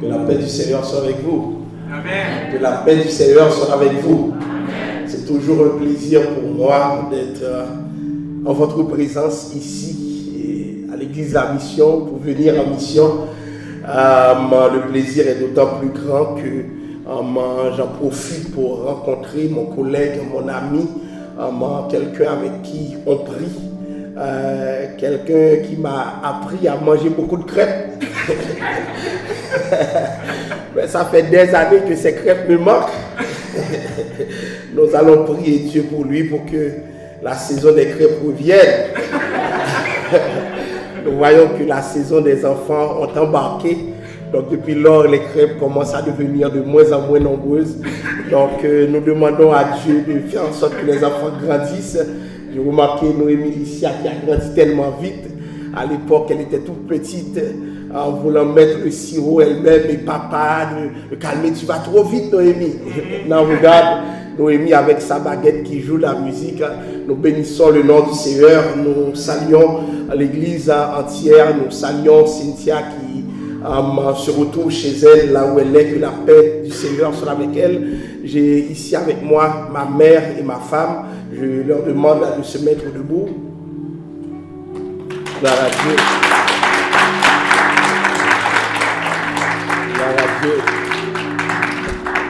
Que la paix du Seigneur soit avec vous. Amen. Que la paix du Seigneur soit avec vous. C'est toujours un plaisir pour moi d'être en votre présence ici à l'église La Mission, pour venir en mission. Le plaisir est d'autant plus grand que j'en profite pour rencontrer mon collègue, mon ami, quelqu'un avec qui on prie, quelqu'un qui m'a appris à manger beaucoup de crêpes. Mais ça fait des années que ces crêpes me manquent. Nous allons prier Dieu pour lui pour que la saison des crêpes revienne. Nous voyons que la saison des enfants ont embarqué. Donc depuis lors, les crêpes commencent à devenir de moins en moins nombreuses. Donc nous demandons à Dieu de faire en sorte que les enfants grandissent. J'ai remarqué Noémie Licia qui a grandi tellement vite. À l'époque, elle était toute petite, en voulant mettre le sirop elle-même. Et papa, le calmer, tu vas trop vite, Noémie. Maintenant, regarde, Noémie avec sa baguette qui joue la musique. Nous bénissons le nom du Seigneur. Nous saluons l'église entière. Nous saluons Cynthia qui se retrouve chez elle, là où elle est, que la paix du Seigneur soit avec elle. J'ai ici avec moi ma mère et ma femme. Je leur demande de se mettre debout. Gloire à Dieu.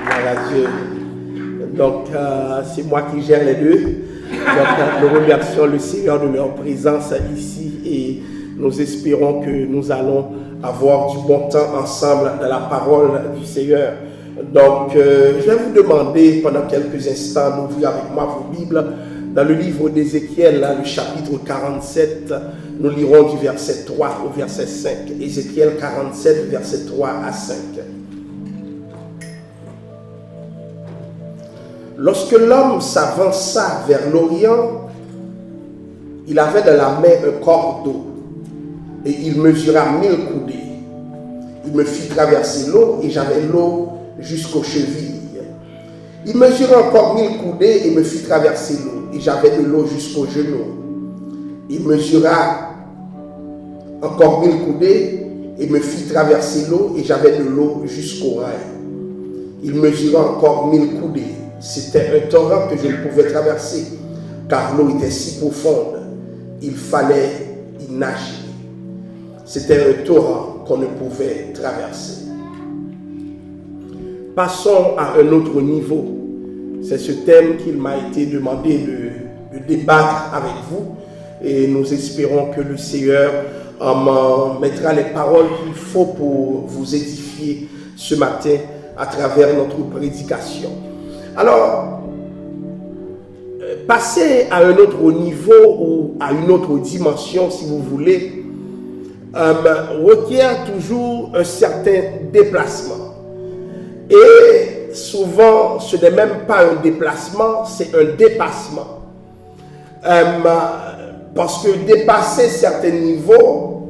Gloire à Dieu. Donc, c'est moi qui gère les deux. Donc, nous remercions le Seigneur de leur présence ici et nous espérons que nous allons avoir du bon temps ensemble dans la parole du Seigneur. Donc, je vais vous demander pendant quelques instants d'ouvrir avec moi vos Bibles dans le livre d'Ézéchiel, le chapitre 47. Nous lirons du verset 3 au verset 5. Ézéchiel 47, verset 3 à 5. Lorsque l'homme s'avança vers l'Orient, il avait dans la main un cordeau et il mesura 1000 coudées. Il me fit traverser l'eau et j'avais l'eau jusqu'aux chevilles. Il mesura encore 1000 coudées et me fit traverser l'eau et j'avais de l'eau jusqu'aux genoux. Il mesura encore 1000 coudées et me fit traverser l'eau et j'avais de l'eau jusqu'aux reins. Il mesura encore 1000 coudées. C'était un torrent que je ne pouvais traverser car l'eau était si profonde. Il fallait y nager. C'était un torrent qu'on ne pouvait traverser. Passons à un autre niveau. C'est ce thème qu'il m'a été demandé de débattre avec vous et nous espérons que le Seigneur mettra les paroles qu'il faut pour vous édifier ce matin à travers notre prédication. Alors, passer à un autre niveau ou à une autre dimension, si vous voulez, requiert toujours un certain déplacement. Et souvent, ce n'est même pas un déplacement, c'est un dépassement. Parce que dépasser certains niveaux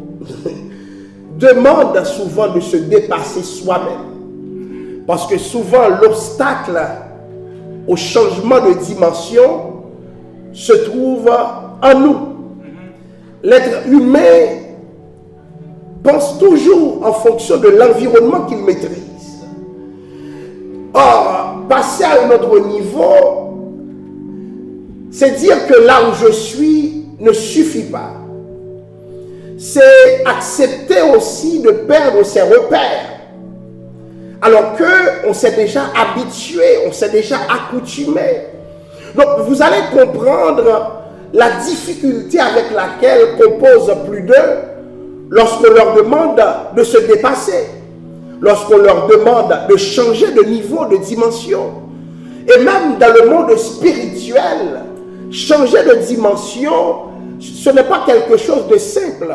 demande souvent de se dépasser soi-même. Parce que souvent, l'obstacle au changement de dimension se trouve en nous. L'être humain pense toujours en fonction de l'environnement qu'il maîtrise. Or, passer à un autre niveau, c'est dire que là où je suis ne suffit pas. C'est accepter aussi de perdre ses repères. Alors qu'on s'est déjà habitué, on s'est déjà accoutumé. Donc vous allez comprendre la difficulté avec laquelle composent plus d'eux lorsqu'on leur demande de se dépasser, lorsqu'on leur demande de changer de niveau, de dimension. Et même dans le monde spirituel, changer de dimension, ce n'est pas quelque chose de simple.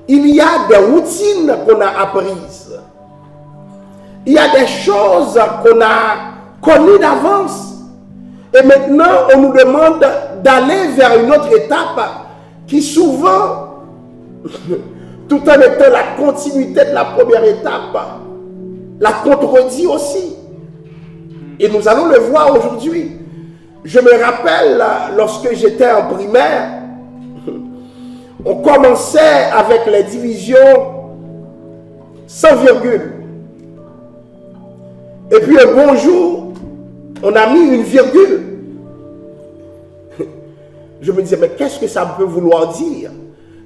Il y a des routines qu'on a apprises. Il y a des choses qu'on a connues d'avance. Et maintenant, on nous demande d'aller vers une autre étape qui souvent, tout en étant la continuité de la première étape, la contredit aussi. Et nous allons le voir aujourd'hui. Je me rappelle, lorsque j'étais en primaire, On commençait avec les divisions sans virgule. Et puis un bon jour, on a mis une virgule. Je me disais, mais qu'est-ce que ça peut vouloir dire?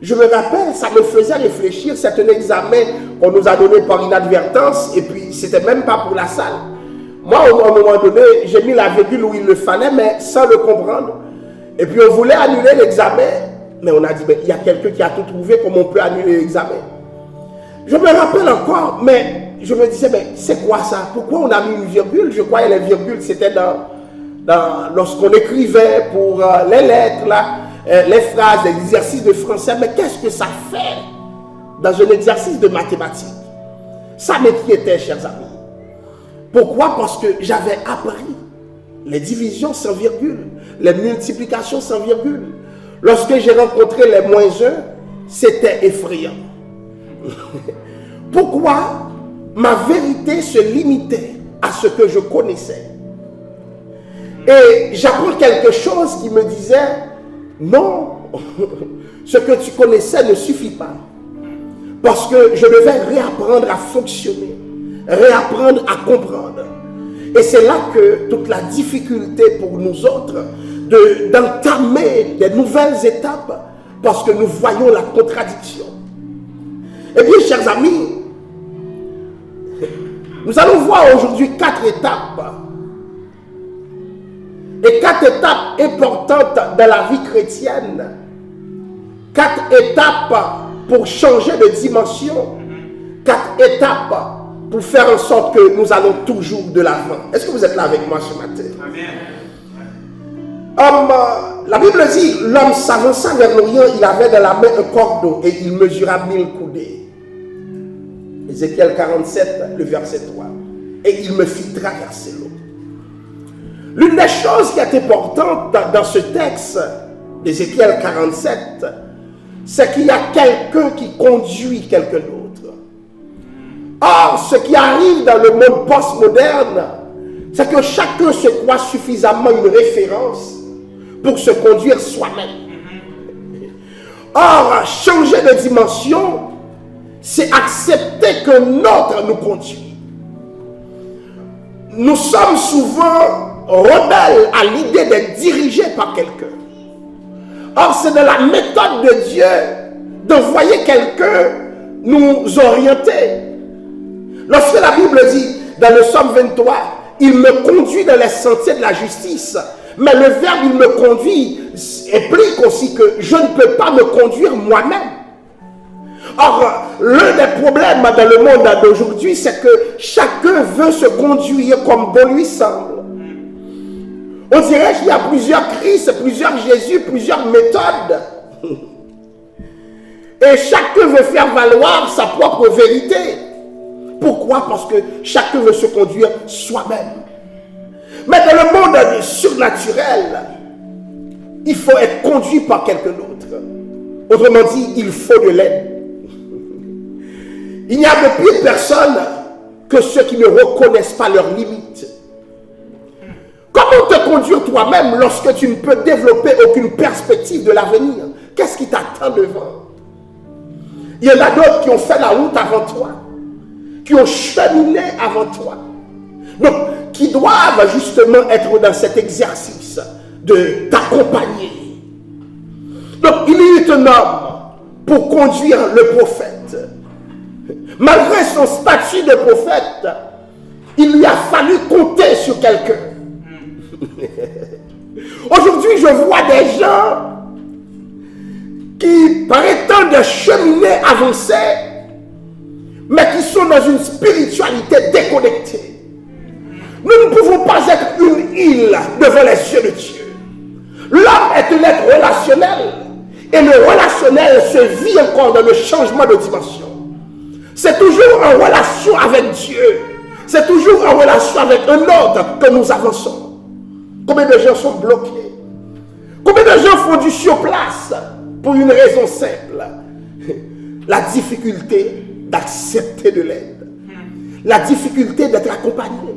Je me rappelle, ça me faisait réfléchir. C'est un examen qu'on nous a donné par inadvertance. Et puis, c'était même pas pour la salle. Moi, à un moment donné, j'ai mis la virgule où il le fallait, mais sans le comprendre. Et puis, on voulait annuler l'examen. Mais on a dit, il y a quelqu'un qui a tout trouvé, comment on peut annuler l'examen? Je me rappelle encore, mais je me disais, mais c'est quoi ça? Pourquoi on a mis une virgule? Je croyais les virgules, c'était lorsqu'on écrivait pour les lettres, là, les phrases, les exercices de français. Mais qu'est-ce que ça fait dans un exercice de mathématiques? Ça m'inquiétait, chers amis. Pourquoi? Parce que j'avais appris les divisions sans virgule, les multiplications sans virgule. Lorsque j'ai rencontré les -1, c'était effrayant. Pourquoi? Ma vérité se limitait à ce que je connaissais. Et j'apprends quelque chose qui me disait, non, ce que tu connaissais ne suffit pas. Parce que je devais réapprendre à fonctionner, réapprendre à comprendre. Et c'est là que toute la difficulté pour nous autres d'entamer des nouvelles étapes, parce que nous voyons la contradiction. Eh bien, chers amis, nous allons voir aujourd'hui 4 étapes. Et 4 étapes importantes dans la vie chrétienne. 4 étapes pour changer de dimension. 4 étapes pour faire en sorte que nous allons toujours de l'avant. Est-ce que vous êtes là avec moi ce matin? La Bible dit, l'homme s'avança vers l'Orient, il avait dans la main un cordeau et il mesura 1000 coudées. Ézéchiel 47, le verset 3. Et il me fit traverser l'eau. L'une des choses qui est importante dans ce texte d'Ézéchiel 47, c'est qu'il y a quelqu'un qui conduit quelqu'un d'autre. Or, ce qui arrive dans le monde postmoderne, c'est que chacun se croit suffisamment une référence pour se conduire soi-même. Or, changer de dimension, c'est accepter qu'un autre nous conduit. Nous sommes souvent rebelles à l'idée d'être dirigés par quelqu'un. Or, c'est de la méthode de Dieu d'envoyer quelqu'un nous orienter. Lorsque la Bible dit, dans le Psaume 23, « Il me conduit dans les sentiers de la justice », mais le verbe « il me conduit » implique aussi que je ne peux pas me conduire moi-même. Or, l'un des problèmes dans le monde d'aujourd'hui, c'est que chacun veut se conduire comme bon lui semble. On dirait qu'il y a plusieurs Christ, plusieurs Jésus, plusieurs méthodes. Et chacun veut faire valoir sa propre vérité. Pourquoi? Parce que chacun veut se conduire soi-même. Mais dans le monde surnaturel, il faut être conduit par quelqu'un d'autre. Autrement dit, il faut de l'aide. Il n'y a de pire personne que ceux qui ne reconnaissent pas leurs limites. Comment te conduire toi-même lorsque tu ne peux développer aucune perspective de l'avenir? Qu'est-ce qui t'attend devant? Il y en a d'autres qui ont fait la route avant toi, qui ont cheminé avant toi. Donc, qui doivent justement être dans cet exercice de t'accompagner. Donc, il y eut un homme pour conduire le prophète. Malgré son statut de prophète, il lui a fallu compter sur quelqu'un. Aujourd'hui, je vois des gens qui prétendent cheminer, avancer, mais qui sont dans une spiritualité déconnectée. Nous ne pouvons pas être une île devant les yeux de Dieu. L'homme est un être relationnel, et le relationnel se vit encore dans le changement de dimension. C'est toujours en relation avec Dieu. C'est toujours en relation avec un autre que nous avançons. Combien de gens sont bloqués? Combien de gens font du surplace pour une raison simple? La difficulté d'accepter de l'aide. La difficulté d'être accompagné.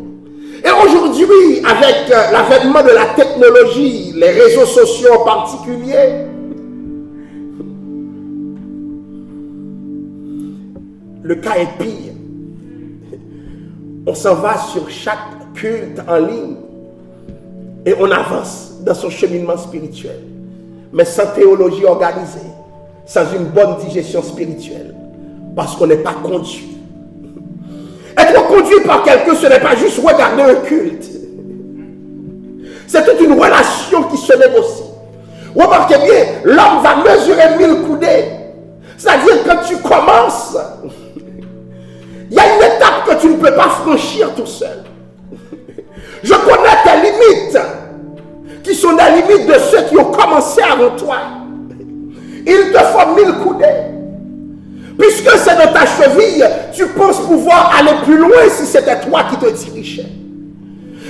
Et aujourd'hui, avec l'avènement de la technologie, les réseaux sociaux en particulier, le cas est pire. On s'en va sur chaque culte en ligne et on avance dans son cheminement spirituel, mais sans théologie organisée, sans une bonne digestion spirituelle, parce qu'on n'est pas conduit. Être conduit par quelqu'un, ce n'est pas juste regarder un culte. C'est toute une relation qui se négocie. Remarquez bien, l'homme va mesurer 1000 coudées. C'est-à-dire quand tu commences, il y a une étape que tu ne peux pas franchir tout seul. Je connais tes limites, qui sont les limites de ceux qui ont commencé avant toi. Il te faut 1000 coudées. Puisque c'est dans ta cheville, tu penses pouvoir aller plus loin si c'était toi qui te dirigeais.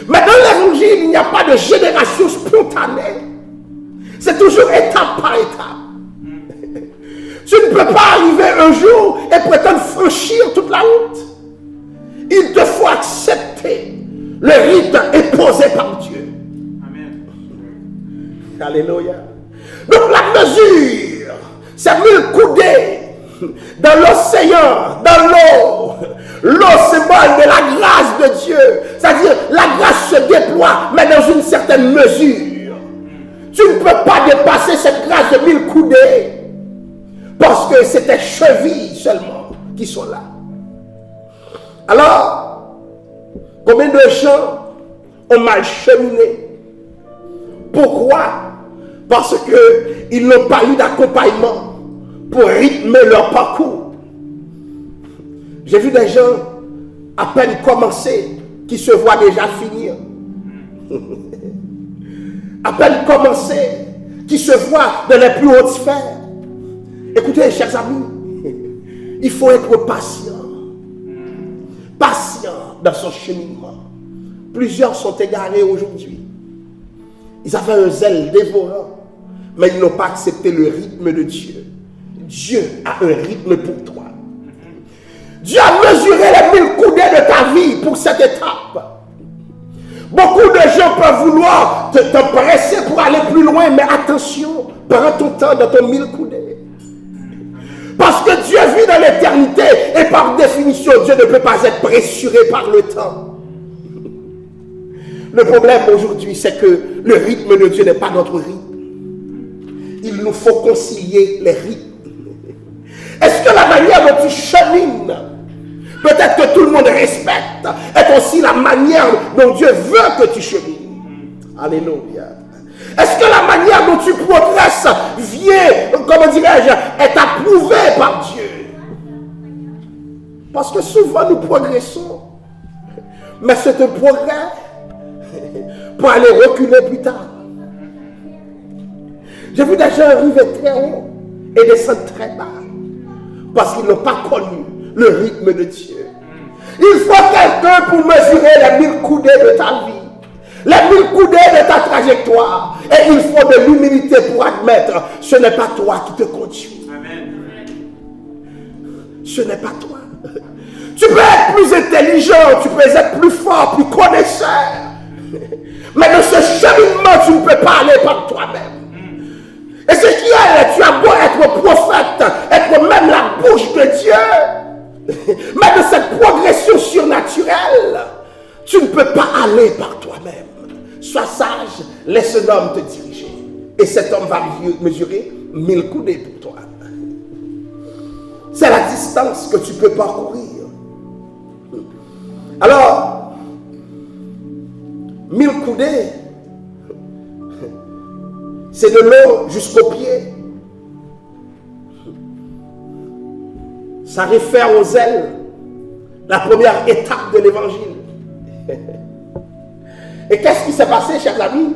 Mais dans l'évangile, il n'y a pas de génération spontanée. C'est toujours étape par étape. Tu ne peux pas arriver un jour et prétendre franchir toute la route. Il te faut accepter le rite imposé par Dieu. Amen. Alléluia. Donc la mesure, c'est 1000 coudées dans l'océan, dans l'eau. L'eau symbole de la grâce de Dieu. C'est-à-dire, la grâce se déploie, mais dans une certaine mesure. Tu ne peux pas dépasser cette grâce de 1000 coudées. Parce que c'est tes chevilles seulement qui sont là. Alors, combien de gens ont mal cheminé? Pourquoi? Parce qu'ils n'ont pas eu d'accompagnement pour rythmer leur parcours. J'ai vu des gens à peine commencer qui se voient déjà finir. À peine commencer qui se voient dans les plus hautes sphères. Écoutez, chers amis, il faut être patient. Patient dans son cheminement. Plusieurs sont égarés aujourd'hui. Ils avaient un zèle dévorant, mais ils n'ont pas accepté le rythme de Dieu. Dieu a un rythme pour toi. Dieu a mesuré les 1000 coudées de ta vie pour cette étape. Beaucoup de gens peuvent vouloir te presser pour aller plus loin, mais attention, prends ton temps dans ton 1000 coudées. Parce que Dieu vit dans l'éternité et par définition, Dieu ne peut pas être pressuré par le temps. Le problème aujourd'hui, c'est que le rythme de Dieu n'est pas notre rythme. Il nous faut concilier les rythmes. Est-ce que la manière dont tu chemines, peut-être que tout le monde respecte, est aussi la manière dont Dieu veut que tu chemines? Alléluia. Est-ce que la manière dont tu progresses vient, comment dirais-je, est approuvée par Dieu? Parce que souvent nous progressons, mais c'est un progrès pour aller reculer plus tard. J'ai vu des gens arriver très haut et descendre très bas parce qu'ils n'ont pas connu le rythme de Dieu. Il faut quelqu'un pour mesurer les 1000 coudées de ta vie, les 1000 coudées de ta trajectoire. Et il faut de l'humilité pour admettre ce n'est pas toi qui te conduis. Amen. Ce n'est pas toi. Tu peux être plus intelligent, tu peux être plus fort, plus connaisseur. Mais dans ce cheminement, tu ne peux pas aller par toi-même. Et ce qui est, tu as beau être prophète, être même la bouche de Dieu, mais de cette progression surnaturelle, tu ne peux pas aller par toi-même. Sois sage, laisse un homme te diriger. Et cet homme va mesurer 1000 coudées pour toi. C'est la distance que tu peux parcourir. Alors, 1000 coudées, c'est de l'eau jusqu'aux pieds. Ça réfère aux ailes, la première étape de l'évangile. Et qu'est-ce qui s'est passé, chers amis?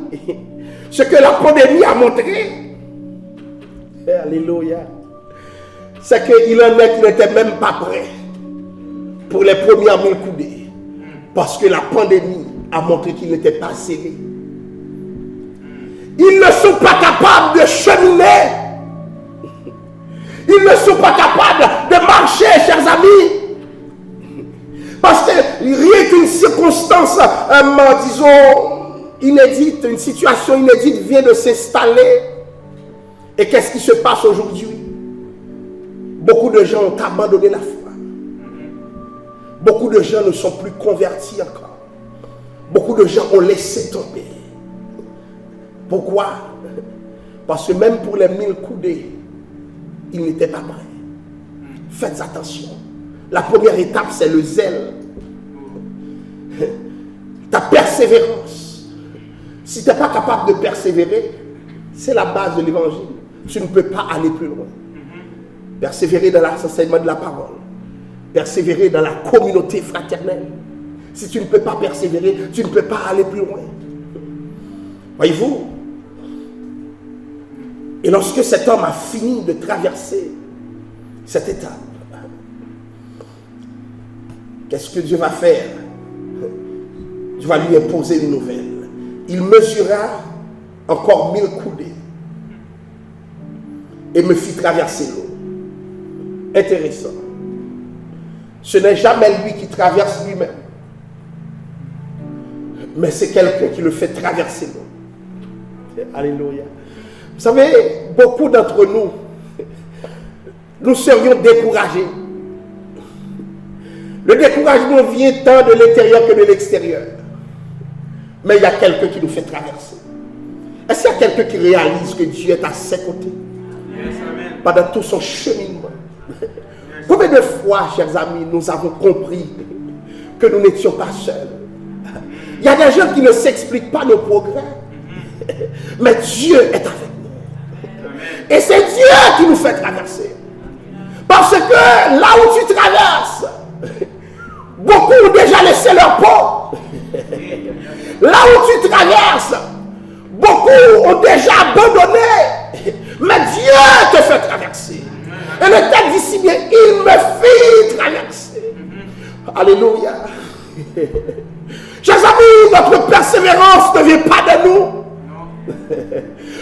Ce que la pandémie a montré, alléluia, c'est qu'il en est qui n'étaient même pas prêts pour les premières 1000 coudées. Parce que la pandémie a montré qu'ils n'étaient pas scellés. Ils ne sont pas capables de cheminer. Ils ne sont pas capables de marcher, chers amis. Parce que rien qu'une circonstance, disons, inédite, une situation inédite vient de s'installer. Et qu'est-ce qui se passe aujourd'hui? Beaucoup de gens ont abandonné la foi. Beaucoup de gens ne sont plus convertis encore. Beaucoup de gens ont laissé tomber. Pourquoi? Parce que même pour les 1000 coudées, ils n'étaient pas prêts. Faites attention. La première étape, c'est le zèle. Ta persévérance. Si tu n'es pas capable de persévérer, c'est la base de l'évangile. Tu ne peux pas aller plus loin. Persévérer dans l'enseignement de la parole. Persévérer dans la communauté fraternelle. Si tu ne peux pas persévérer, tu ne peux pas aller plus loin. Voyez-vous? Et lorsque cet homme a fini de traverser cette étape, qu'est-ce que Dieu va faire? Dieu va lui imposer une nouvelle. Il mesura encore 1000 coudées et me fit traverser l'eau. Intéressant. Ce n'est jamais lui qui traverse lui-même, mais c'est quelqu'un qui le fait traverser l'eau. Alléluia. Vous savez, beaucoup d'entre nous, nous serions découragés. Le découragement vient tant de l'intérieur que de l'extérieur. Mais il y a quelqu'un qui nous fait traverser. Est-ce qu'il y a quelqu'un qui réalise que Dieu est à ses côtés? Yes, pendant tout son cheminement. Combien de fois, chers amis, nous avons compris que nous n'étions pas seuls? Il y a des gens qui ne s'expliquent pas nos progrès. Mais Dieu est avec nous. Et c'est Dieu qui nous fait traverser. Parce que là où tu traverses, beaucoup ont déjà laissé leur peau. Là où tu traverses, beaucoup ont déjà abandonné. Mais Dieu te fait traverser. Et le texte dit si bien, il me fit traverser. Alléluia. Chers amis, notre persévérance ne vient pas de nous.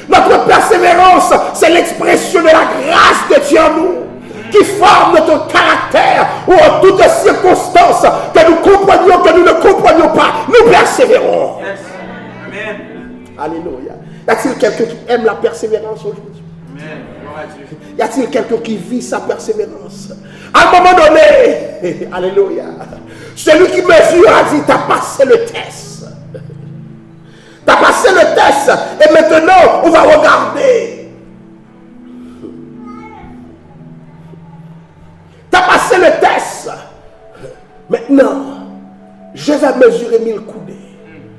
Notre persévérance, c'est l'expression de la grâce de Dieu en nous, qui forme notre caractère, ou en toutes circonstances, que nous comprenions, que nous ne comprenions pas, nous persévérons. Yes. Amen. Alléluia. Y a-t-il quelqu'un qui aime la persévérance aujourd'hui? Amen. Y a-t-il quelqu'un qui vit sa persévérance? À un moment donné, alléluia, celui qui mesure a dit, t'as passé le test. T'as passé le test et maintenant on va regarder. T'as passé le test. Maintenant, je vais mesurer 1000 coudées.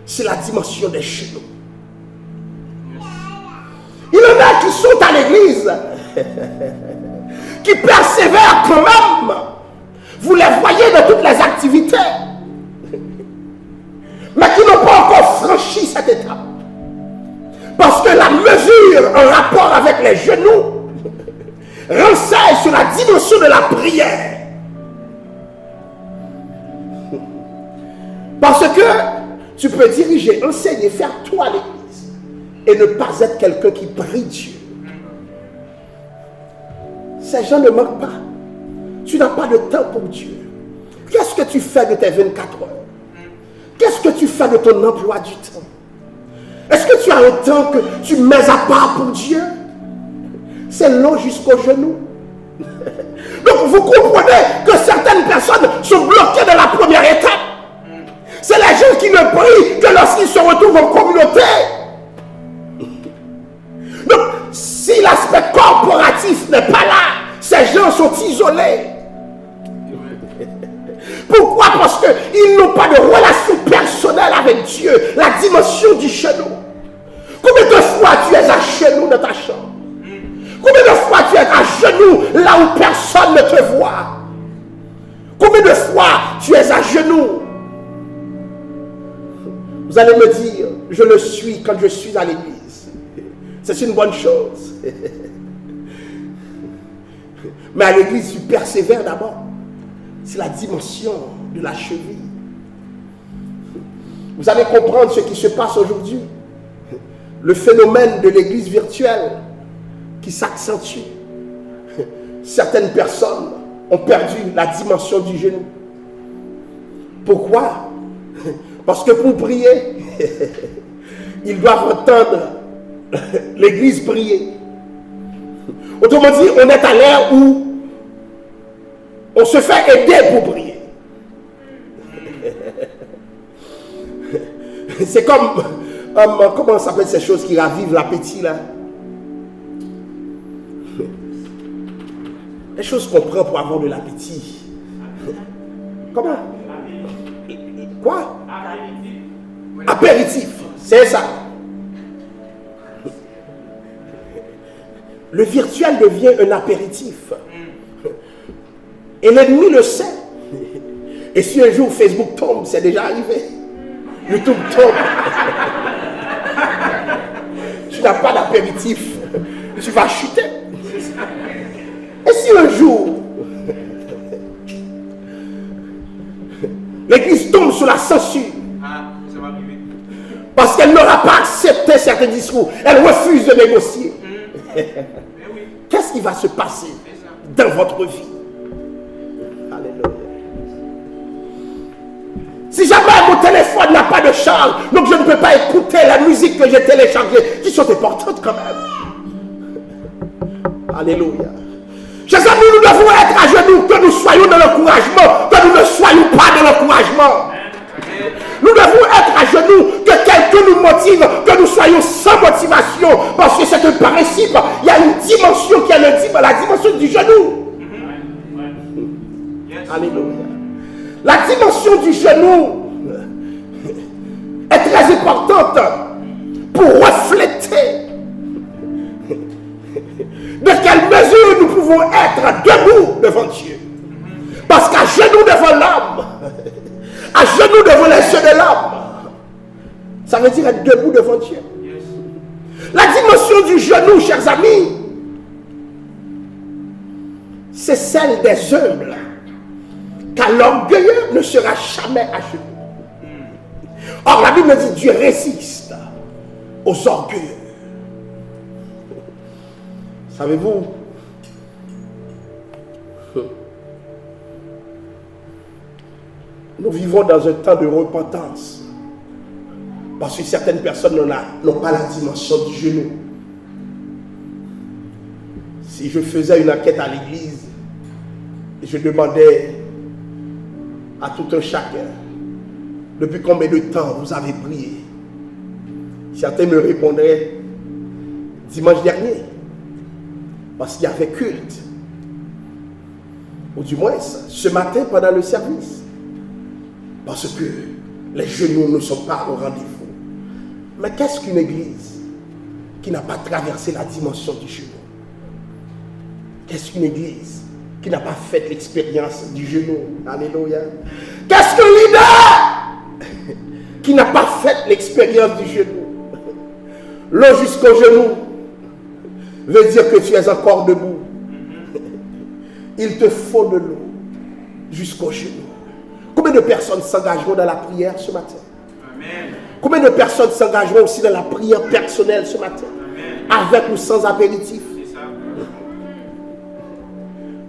C'est la dimension des genoux. Il y en a qui sont à l'église, qui persévèrent quand même. Vous les voyez dans toutes les activités, mais qui n'ont pas encore franchi cette étape. Parce que la mesure en rapport avec les genoux renseigne sur la dimension de la prière. Parce que tu peux diriger, enseigner, faire tout à l'église et ne pas être quelqu'un qui prie Dieu. Ces gens ne manquent pas. Tu n'as pas de temps pour Dieu. Qu'est-ce que tu fais de tes 24 heures? Qu'est-ce que tu fais de ton emploi du temps? Est-ce que tu as un temps que tu mets à part pour Dieu? C'est long jusqu'au genou. Donc vous comprenez que certaines personnes sont bloquées dans la première étape. C'est les gens qui ne prient que lorsqu'ils se retrouvent en communauté. Donc si l'aspect corporatif n'est pas là, ces gens sont isolés. Pourquoi? Parce qu'ils n'ont pas de relation personnelle avec Dieu, la dimension du genou. Combien de fois tu es à genoux dans ta chambre? Combien de fois tu es à genoux là où personne ne te voit? Combien de fois tu es à genoux? Vous allez me dire, je le suis quand je suis à l'église. C'est une bonne chose. Mais à l'église, tu persévères d'abord. C'est la dimension de la cheville. Vous allez comprendre ce qui se passe aujourd'hui. Le phénomène de l'église virtuelle qui s'accentue. Certaines personnes ont perdu la dimension du genou. Pourquoi? Parce que pour prier, ils doivent entendre l'église prier. Autrement dit, on est à l'ère où on se fait aider pour prier. C'est comme, comment s'appelle ces choses qui ravivent l'appétit là? Les choses qu'on prend pour avoir de l'appétit. Comment? Quoi? Apéritif, c'est ça. Le virtuel devient un apéritif. Et l'ennemi le sait. Et si un jour Facebook tombe, c'est déjà arrivé. YouTube tombe. Tu n'as pas d'apéritif. Tu vas chuter. Et si un jour, l'Église tombe sous la censure, parce qu'elle n'aura pas accepté certains discours, elle refuse de négocier, qu'est-ce qui va se passer dans votre vie? Alléluia. Si jamais mon téléphone n'a pas de charge, donc je ne peux pas écouter la musique que j'ai téléchargée, qui sont importantes quand même. Alléluia. Chers amis, nous devons être à genoux, que nous soyons dans l'encouragement, que nous ne soyons pas dans l'encouragement. Nous devons être à genoux, que quelqu'un nous motive, que nous soyons sans motivation, parce que c'est un principe. Il y a une dimension qui est la dimension du genou. Alléluia. La dimension du genou est très importante pour refléter de quelle mesure nous pouvons être debout devant Dieu. Parce qu'à genoux devant l'homme, à genoux devant les yeux de l'homme, ça veut dire être debout devant Dieu. La dimension du genou, chers amis, c'est celle des humbles. Car l'orgueilleux ne sera jamais à genoux. Or, la Bible dit Dieu résiste aux orgueilleux. Savez-vous, nous vivons dans un temps de repentance. Parce que certaines personnes n'ont pas la dimension du genou. Si je faisais une enquête à l'église, je demandais à tout un chacun, depuis combien de temps vous avez prié? Certains me répondraient, dimanche dernier, parce qu'il y avait culte. Ou du moins, ce matin pendant le service. Parce que les genoux ne sont pas au rendez-vous. Mais qu'est-ce qu'une église qui n'a pas traversé la dimension du genou? Qu'est-ce qu'une église qui n'a pas fait l'expérience du genou? Alléluia. Qu'est-ce qu'un leader qui n'a pas fait l'expérience du genou? L'eau jusqu'au genou veut dire que tu es encore debout. Il te faut de l'eau jusqu'au genou. Combien de personnes s'engageront dans la prière ce matin? Amen. Combien de personnes s'engageront aussi dans la prière personnelle ce matin? Amen. Avec ou sans apéritif?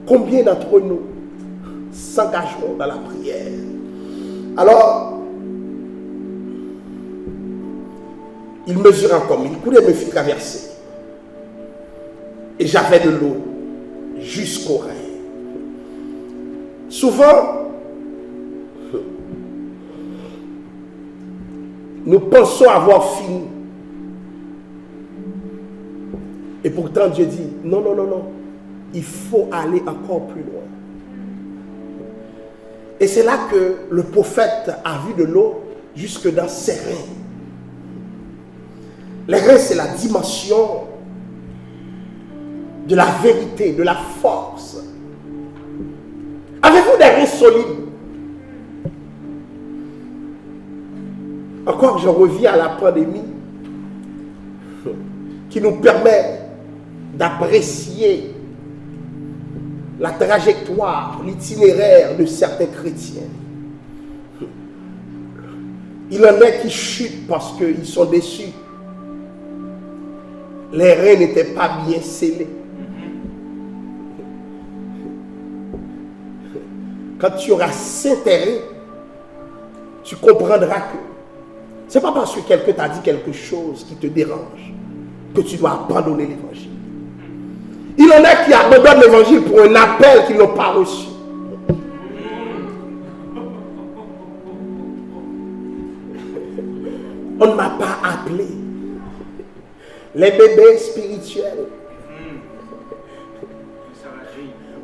Combien d'entre nous s'engageront dans la prière? Alors, il mesura comme il coulait me fit traverser. Et j'avais de l'eau jusqu'au rein. Souvent, nous pensons avoir fini. Et pourtant Dieu dit, non, non, non, non. Il faut aller encore plus loin. Et c'est là que le prophète a vu de l'eau jusque dans ses reins. Les reins, c'est la dimension de la vérité, de la force. Avez-vous des reins solides? Encore, je reviens à la pandémie qui nous permet d'apprécier la trajectoire, l'itinéraire de certains chrétiens. Il en est qui chutent parce qu'ils sont déçus. Les reins n'étaient pas bien scellés. Quand tu auras s'intérêt, tu comprendras que ce n'est pas parce que quelqu'un t'a dit quelque chose qui te dérange que tu dois abandonner l'évangile. Il en a qui abandonnent l'évangile pour un appel qu'ils n'ont pas reçu. On ne m'a pas appelé. Les bébés spirituels.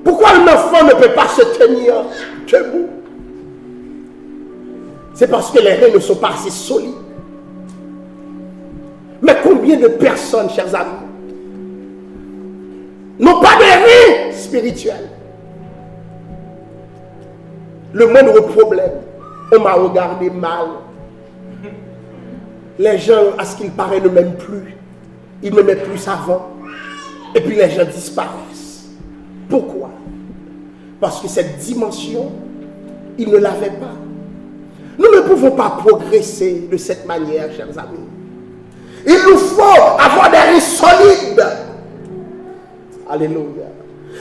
Pourquoi un enfant ne peut pas se tenir debout? C'est parce que les reins ne sont pas assez solides. Mais combien de personnes, chers amis, n'ont pas de reins spirituels? Le moindre problème, on m'a regardé mal. Les gens, à ce qu'il paraît, ne m'aiment plus. Ils ne m'aiment plus avant. Et puis les gens disparaissent. Pourquoi? Parce que cette dimension, ils ne l'avaient pas. Nous ne pouvons pas progresser de cette manière, chers amis. Il nous faut avoir des reins solides. Alléluia.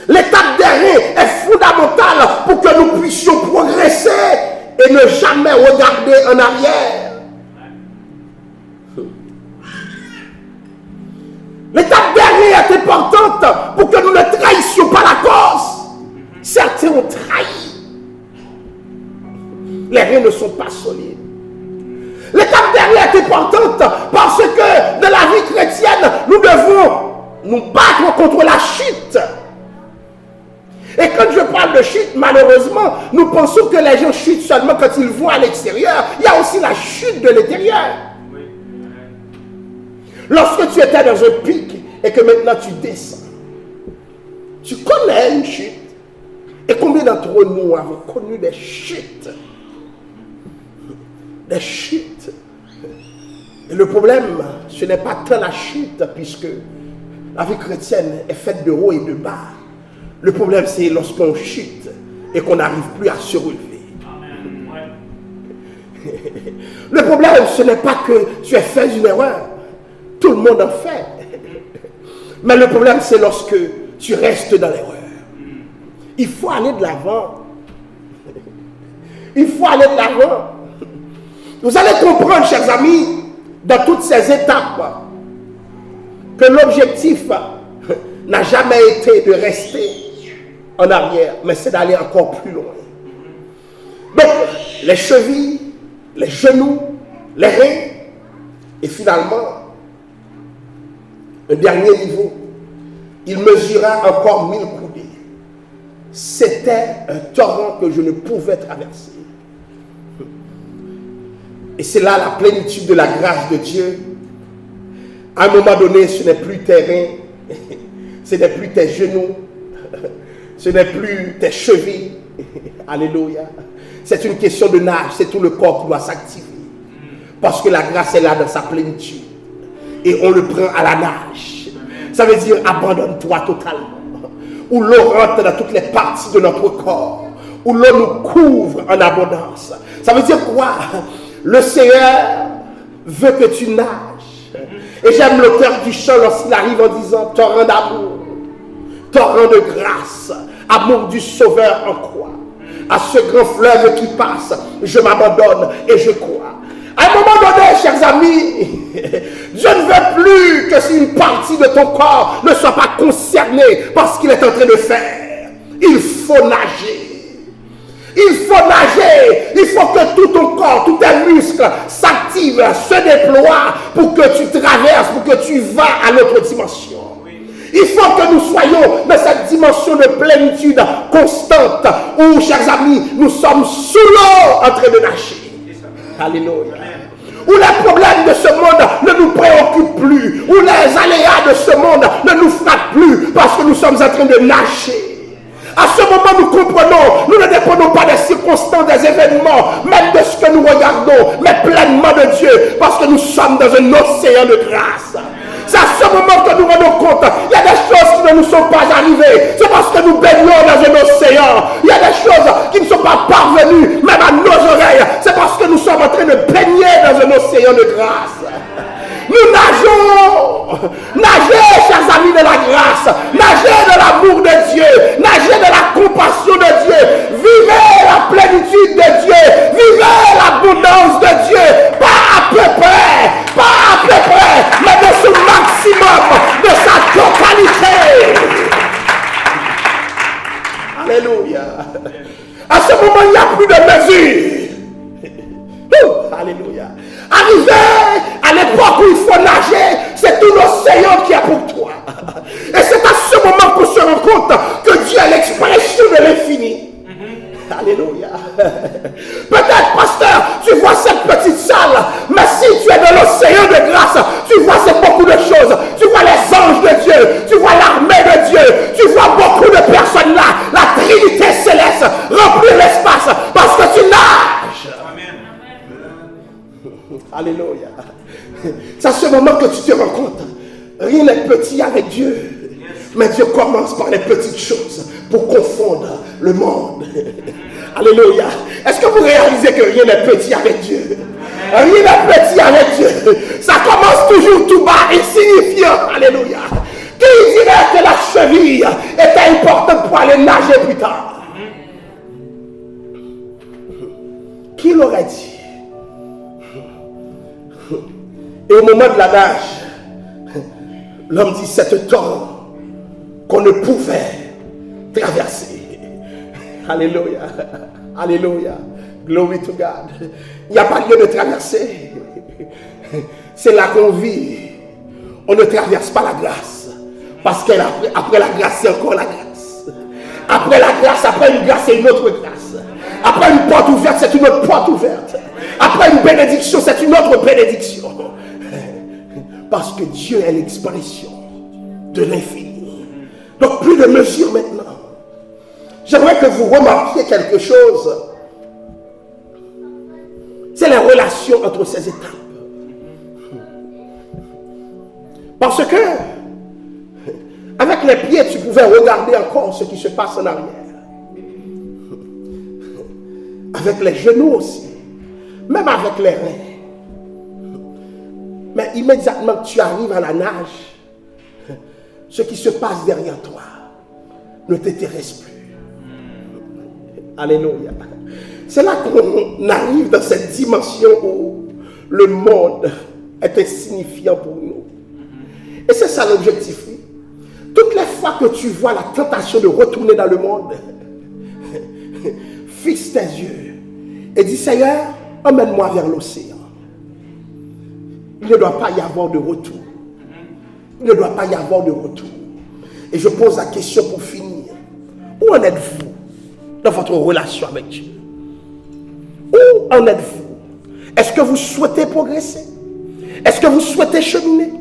L'étape des reins est fondamentale pour que nous puissions progresser et ne jamais regarder en arrière. L'étape des reins est importante pour que nous ne trahissions pas la cause. Certains ont trahi. Les reins ne sont pas solides. L'étape des reins est importante parce que dans la vie chrétienne, nous devons nous battre contre la chute. Et quand je parle de chute, malheureusement, nous pensons que les gens chutent seulement quand ils vont à l'extérieur. Il y a aussi la chute de l'intérieur. Lorsque tu étais dans un pic et que maintenant tu descends, tu connais une chute. Et combien d'entre nous avons connu des chutes? Des chutes. Et le problème, ce n'est pas tant la chute, puisque la vie chrétienne est faite de haut et de bas. Le problème, c'est lorsqu'on chute et qu'on n'arrive plus à se relever. Le problème, ce n'est pas que tu as fait une erreur. Tout le monde en fait. Mais le problème, c'est lorsque tu restes dans l'erreur. Il faut aller de l'avant. Il faut aller de l'avant. Vous allez comprendre, chers amis, dans toutes ces étapes, que l'objectif n'a jamais été de rester en arrière, mais c'est d'aller encore plus loin. Donc, les chevilles, les genoux, les reins, et finalement, un dernier niveau, il mesura encore 1000 coudées. C'était un torrent que je ne pouvais traverser. Et c'est là la plénitude de la grâce de Dieu. À un moment donné, ce n'est plus tes reins, ce n'est plus tes genoux, ce n'est plus tes chevilles. Alléluia. C'est une question de nage, c'est tout le corps qui doit s'activer. Parce que la grâce est là dans sa plénitude. Et on le prend à la nage. Ça veut dire abandonne-toi totalement. Où l'eau rentre dans toutes les parties de notre corps. Où l'eau nous couvre en abondance. Ça veut dire quoi? Le Seigneur veut que tu nages. Et j'aime l'auteur du chant lorsqu'il arrive en disant torrent d'amour, torrent de grâce, amour du Sauveur en croix. À ce grand fleuve qui passe, je m'abandonne et je crois. À un moment donné, chers amis, Dieu ne veut plus que si une partie de ton corps ne soit pas concernée par ce qu'il est en train de faire. Il faut nager. Il faut nager. Il faut que tout ton corps, tous tes muscles s'activent, se déploient pour que tu traverses, pour que tu vas à l'autre dimension. Il faut que nous soyons dans cette dimension de plénitude constante où, chers amis, nous sommes sous l'eau en train de nager. Alléluia. Où les problèmes de ce monde ne nous préoccupent plus. Où les aléas de ce monde ne nous frappent plus parce que nous sommes en train de nager. À ce moment, nous comprenons, nous ne dépendons pas des circonstances, des événements, même de ce que nous regardons, mais pleinement de Dieu, parce que nous sommes dans un océan de grâce. C'est à ce moment que nous rendons compte, il y a des choses qui ne nous sont pas arrivées. C'est parce que nous baignons dans un océan. Il y a des choses qui ne sont pas parvenues, même à nos oreilles. C'est parce que nous sommes en train de baigner dans un océan de grâce. Nous nageons. Nagez, chers amis, de la grâce. Nagez de l'amour de Dieu. Nagez de la compassion de Dieu. Vivez la plénitude de Dieu. Vivez l'abondance de Dieu. Pas à peu près. Pas à peu près. Mais de ce maximum. De sa totalité. Alléluia. À ce moment, il n'y a plus de mesure. Alléluia. Arrivez compte que Dieu est l'expression de l'infini. Alléluia. Peut-être, pasteur, tu vois cette petite salle, mais si tu es dans l'océan de grâce, tu vois c'est beaucoup de choses. Tu vois les anges de Dieu, tu vois l'armée de Dieu, tu vois beaucoup de personnes là, la Trinité céleste remplir l'espace parce que tu nages. Amen. Alléluia. C'est à ce moment que tu te rends compte, rien n'est petit avec Dieu. Mais Dieu commence par les petites choses pour confondre le monde. Alléluia. Est-ce que vous réalisez que rien n'est petit avec Dieu? Rien n'est petit avec Dieu. Ça commence toujours tout bas, insignifiant. Alléluia. Qui dirait que la cheville était importante pour aller nager plus tard? Qui l'aurait dit? Et au moment de la nage, l'homme dit, c'est temps qu'on ne pouvait traverser. Alléluia. Alléluia. Glory to God. Il n'y a pas lieu de traverser. C'est là qu'on vit. On ne traverse pas la grâce. Parce qu'après la grâce, c'est encore la grâce. Après la grâce, après une grâce, c'est une autre grâce. Après une porte ouverte, c'est une autre porte ouverte. Après une bénédiction, c'est une autre bénédiction. Parce que Dieu est l'expression de l'infini. Donc plus de mesure maintenant. J'aimerais que vous remarquiez quelque chose. C'est la relation entre ces étapes. Parce que avec les pieds, tu pouvais regarder encore ce qui se passe en arrière. Avec les genoux aussi. Même avec les reins. Mais immédiatement que tu arrives à la nage, ce qui se passe derrière toi ne t'intéresse plus. Alléluia. C'est là qu'on arrive dans cette dimension où le monde est insignifiant pour nous. Et c'est ça l'objectif. Toutes les fois que tu vois la tentation de retourner dans le monde, fixe tes yeux et dis, Seigneur, emmène-moi vers l'océan. Il ne doit pas y avoir de retour. Il ne doit pas y avoir de retour. Et je pose la question pour finir. Où en êtes-vous dans votre relation avec Dieu? Où en êtes-vous? Est-ce que vous souhaitez progresser? Est-ce que vous souhaitez cheminer?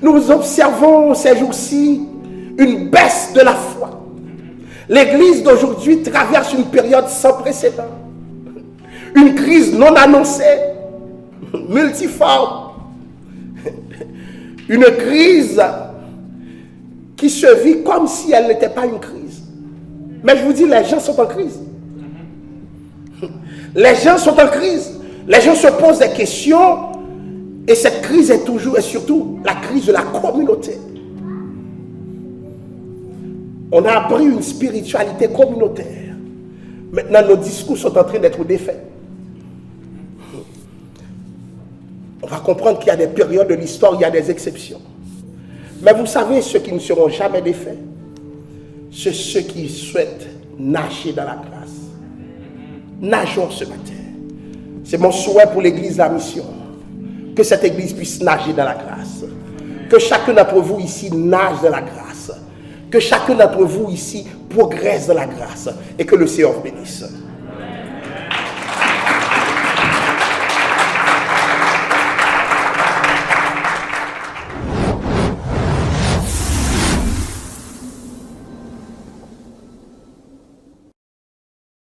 Nous observons ces jours-ci une baisse de la foi. L'Église d'aujourd'hui traverse une période sans précédent. Une crise non annoncée, multiforme. Une crise qui se vit comme si elle n'était pas une crise. Mais je vous dis, les gens sont en crise. Les gens sont en crise. Les gens se posent des questions. Et cette crise est toujours et surtout la crise de la communauté. On a appris une spiritualité communautaire. Maintenant, nos discours sont en train d'être défaits. On va comprendre qu'il y a des périodes de l'histoire, il y a des exceptions. Mais vous savez, ceux qui ne seront jamais défaits, c'est ceux qui souhaitent nager dans la grâce. Nageons ce matin. C'est mon souhait pour l'Église La Mission. Que cette Église puisse nager dans la grâce. Que chacun d'entre vous ici nage dans la grâce. Que chacun d'entre vous ici progresse dans la grâce. Et que le Seigneur bénisse.